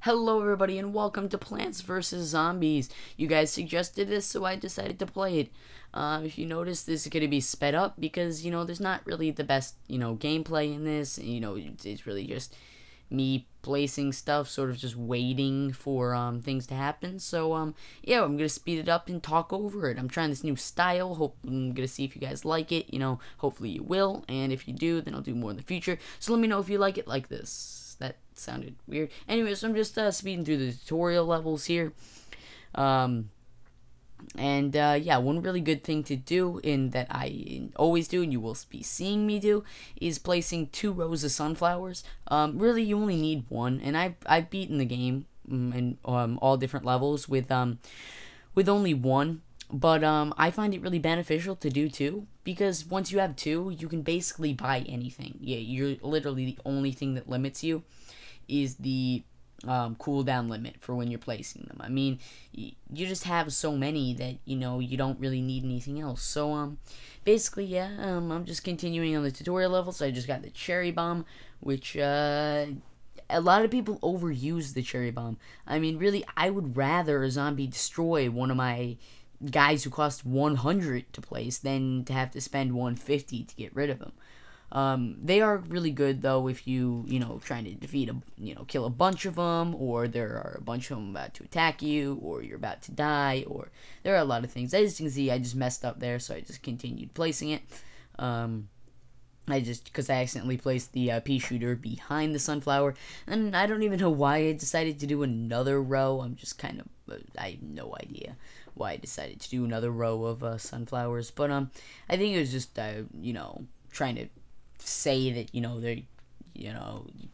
Hello everybody and welcome to Plants vs. Zombies. You guys suggested this, so I decided to play it. If you notice, this is going to be sped up because, there's not really the best, gameplay in this. It's really just me placing stuff, sort of just waiting for, things to happen. So, yeah, I'm going to speed it up and talk over it. I'm trying this new style. I'm going to see if you guys like it. Hopefully you will. And if you do, then I'll do more in the future. So let me know if you like it like this. That sounded weird. Anyways, so I'm just speeding through the tutorial levels here. Yeah, one really good thing to do, in that I always do, and you will be seeing me do, is placing 2 rows of sunflowers. Really, you only need 1, and I've beaten the game in all different levels with only 1. But I find it really beneficial to do 2, because once you have 2, you can basically buy anything. Yeah, you're literally the only thing that limits you is the cooldown limit for when you're placing them. I mean, you just have so many that, you don't really need anything else. So, basically, yeah, I'm just continuing on the tutorial level. So I just got the cherry bomb, which, a lot of people overuse the cherry bomb. I mean, really, I would rather a zombie destroy one of my guys who cost 100 to place than to have to spend 150 to get rid of them. They are really good though if you trying to defeat kill a bunch of them, or there are a bunch of them about to attack you, or you're about to die, or there are a lot of things. As you can see, I just messed up there, so I just continued placing it. Because I accidentally placed the pea shooter behind the sunflower, and I don't even know why I decided to do another row. I'm just kind of, I have no idea why I decided to do another row of sunflowers, but I think it was just trying to say that they you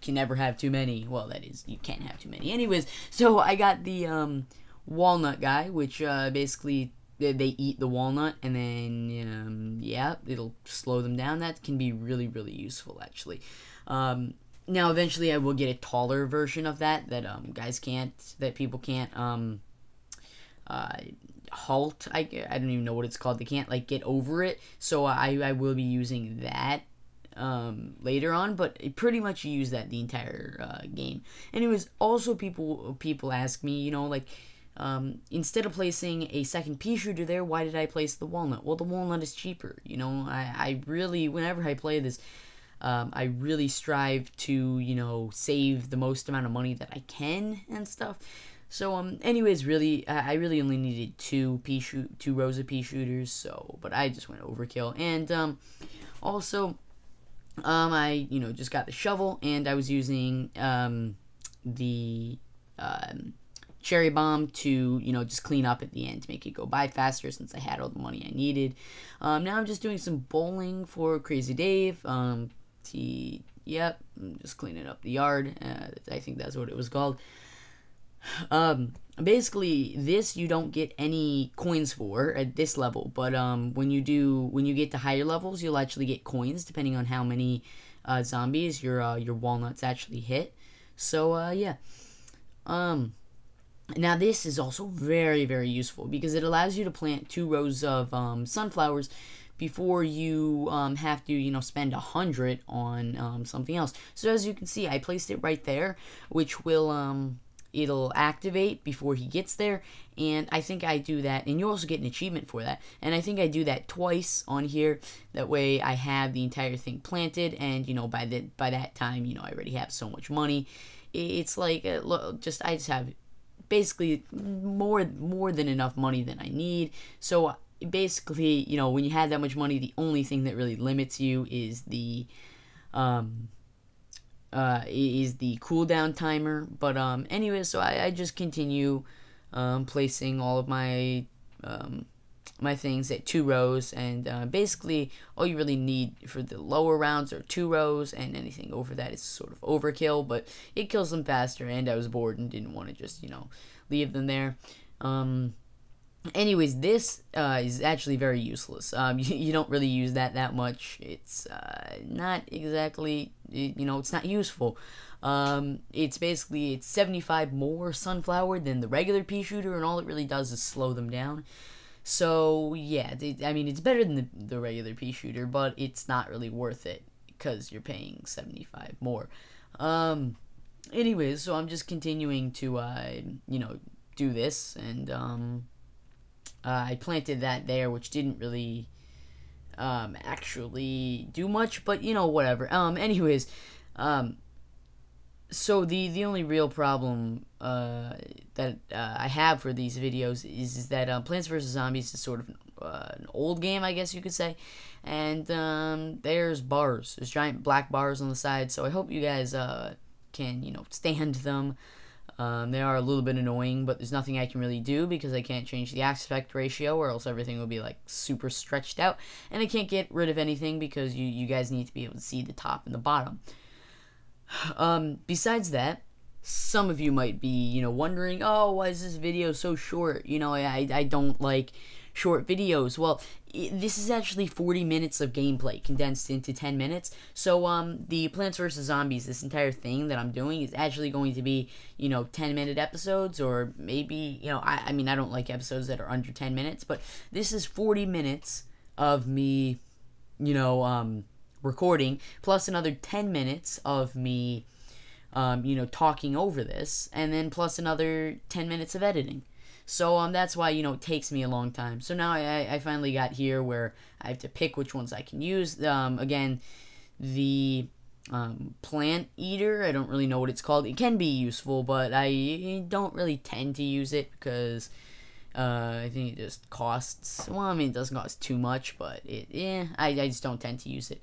can never have too many. Well, that is, you can't have too many. Anyways, so I got the walnut guy, which basically they eat the walnut, and then yeah, it'll slow them down. That can be really, really useful, actually. Now eventually I will get a taller version of that people can't halt. I don't even know what it's called. They can't get over it. So I will be using that later on, but pretty much you use that the entire game. Anyways, also people ask me, instead of placing a second pea shooter there, why did I place the walnut? Well, the walnut is cheaper. I really, whenever I play this, I really strive to save the most amount of money that I can and stuff. So anyways, really, I really only needed 2 rows of pea shooters. So, but I just went overkill, and also, I just got the shovel, and I was using the cherry bomb to just clean up at the end to make it go by faster, since I had all the money I needed. Now I'm just doing some bowling for Crazy Dave. Yep, I'm just cleaning up the yard. I think that's what it was called. Basically, this you don't get any coins for at this level, but when you get to higher levels, you'll actually get coins depending on how many zombies your walnuts actually hit. So yeah. Now this is also very, very useful because it allows you to plant 2 rows of sunflowers before you have to spend 100 on something else. So as you can see, I placed it right there, which will it'll activate before he gets there, and I think I do that, and you also get an achievement for that, and I think I do that twice on here. That way I have the entire thing planted, and by that time I already have so much money. It's like I just have basically more than enough money than I need. So basically, when you have that much money, the only thing that really limits you is the cooldown timer. But anyway, so I just continue placing all of my my things at 2 rows, and basically all you really need for the lower rounds are 2 rows, and anything over that is sort of overkill, but it kills them faster, and I was bored and didn't want to just leave them there. Anyways, this is actually very useless. You don't really use that much. It's not exactly, it's not useful. It's 75 more sunflower than the regular pea shooter, and all it really does is slow them down. So yeah, I mean, it's better than the regular pea shooter, but it's not really worth it because you're paying 75 more. anyways, so I'm just continuing to do this, and I planted that there, which didn't really actually do much, but whatever. Anyways, so the only real problem that I have for these videos is that Plants vs Zombies is sort of an old game, I guess you could say, and there's bars, there's giant black bars on the side. So I hope you guys can stand them. They are a little bit annoying, but there's nothing I can really do because I can't change the aspect ratio, or else everything will be like super stretched out, and I can't get rid of anything because you guys need to be able to see the top and the bottom. Besides that, some of you might be, wondering, oh, why is this video so short? I don't like short videos. Well, this is actually 40 minutes of gameplay condensed into 10 minutes. So, the Plants vs. Zombies, this entire thing that I'm doing is actually going to be, 10-minute episodes, or maybe, I mean, I don't like episodes that are under 10 minutes, but this is 40 minutes of me, recording, plus another 10 minutes of me, talking over this, and then plus another 10 minutes of editing. So that's why, it takes me a long time. So now I finally got here where I have to pick which ones I can use. Again, the plant eater, I don't really know what it's called. It can be useful, but I don't really tend to use it because I think it just costs, well, I mean, it doesn't cost too much, but I just don't tend to use it.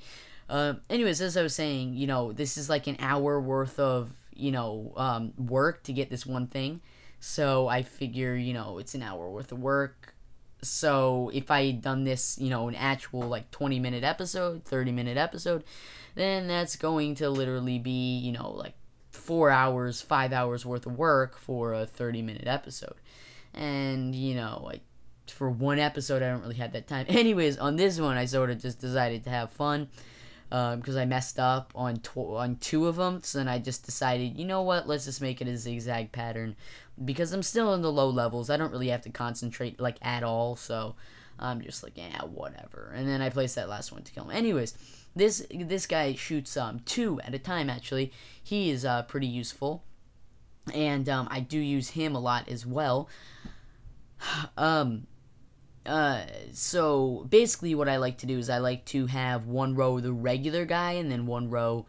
Anyways, as I was saying, this is like an hour worth of, work to get this one thing. So I figure, it's an hour worth of work. So if I had done this, an actual like 20-minute episode, 30-minute episode, then that's going to literally be, like 4 hours, 5 hours worth of work for a 30-minute episode. And, like for one episode, I don't really have that time. Anyways, on this one, I sort of just decided to have fun. Because I messed up on two of them, so then I just decided, you know what, let's just make it a zigzag pattern, because I'm still in the low levels. I don't really have to concentrate like at all, so I'm just like, yeah, whatever. And then I placed that last one to kill him. Anyways, this guy shoots 2 at a time. Actually, he is pretty useful, and I do use him a lot as well. So basically what I like to do is I like to have one row of the regular guy and then one row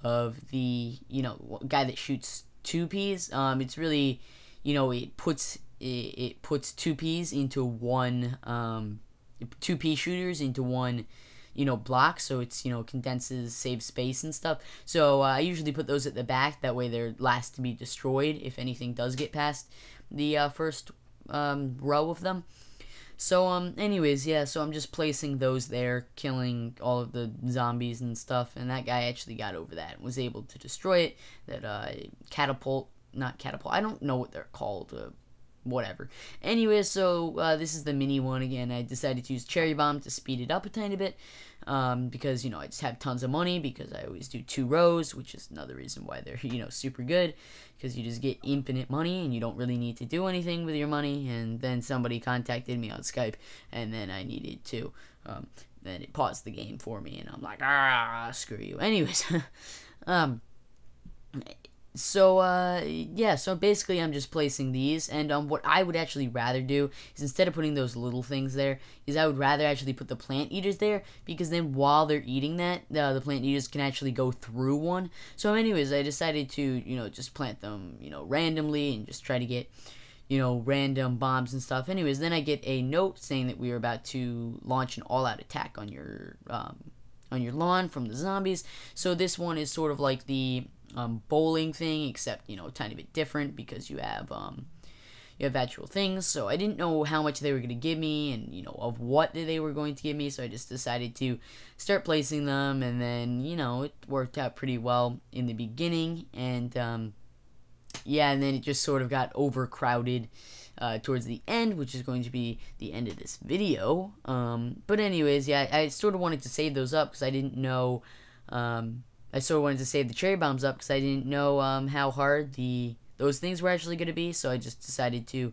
of the, guy that shoots 2 Ps. It's really, it puts 2 Ps into one, 2 P shooters into one, block, so it's, condenses, saves space and stuff. So I usually put those at the back, that way they're last to be destroyed if anything does get past the first row of them. So, anyways, yeah, so I'm just placing those there, killing all of the zombies and stuff, and that guy actually got over that and was able to destroy it. That, not catapult, I don't know what they're called, whatever. Anyways, so, this is the mini one again. I decided to use Cherry Bomb to speed it up a tiny bit, because, I just have tons of money, because I always do 2 rows, which is another reason why they're, super good, because you just get infinite money, and you don't really need to do anything with your money. And then somebody contacted me on Skype, and then I needed to, then it paused the game for me, and I'm like, screw you. Anyways, so, yeah, so basically I'm just placing these, and what I would actually rather do is, instead of putting those little things there, is I would rather actually put the plant eaters there, because then while they're eating that, the plant eaters can actually go through one. So anyways, I decided to, just plant them, randomly, and just try to get, random bombs and stuff. Anyways, then I get a note saying that we are about to launch an all-out attack on your lawn from the zombies. So this one is sort of like the bowling thing, except a tiny bit different, because you have actual things. So I didn't know how much they were going to give me, and of what they were going to give me, so I just decided to start placing them, and then it worked out pretty well in the beginning, and yeah, and then it just sort of got overcrowded towards the end, which is going to be the end of this video. But anyways, yeah, I sort of wanted to save those up because I didn't know I sort of wanted to save the cherry bombs up because I didn't know how hard those things were actually going to be, so I just decided to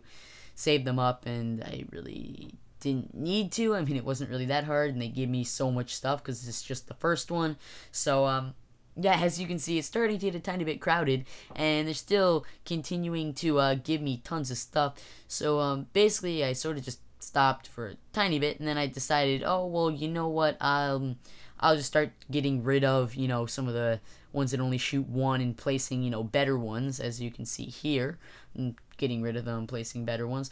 save them up, and I really didn't need to. I mean, it wasn't really that hard, and they gave me so much stuff because it's just the first one. So, yeah, as you can see, it's starting to get a tiny bit crowded, and they're still continuing to give me tons of stuff. So basically, I sort of just stopped for a tiny bit, and then I decided, oh well, you know what? I'll just start getting rid of some of the ones that only shoot one and placing better ones, as you can see here. And getting rid of them, placing better ones.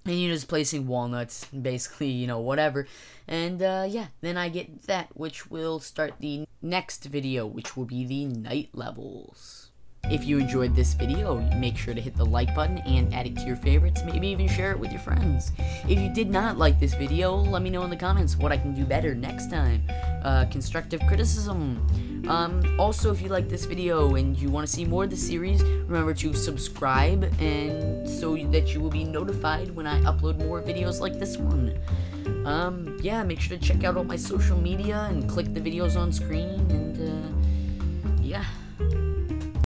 And just placing walnuts, basically, whatever. And yeah, then I get that, which will start the next video, which will be the night levels. If you enjoyed this video, make sure to hit the like button and add it to your favorites, maybe even share it with your friends. If you did not like this video, let me know in the comments what I can do better next time. Constructive criticism. Also, if you like this video and you want to see more of the series, remember to subscribe, and so that you will be notified when I upload more videos like this one. Yeah, make sure to check out all my social media and click the videos on screen, and yeah.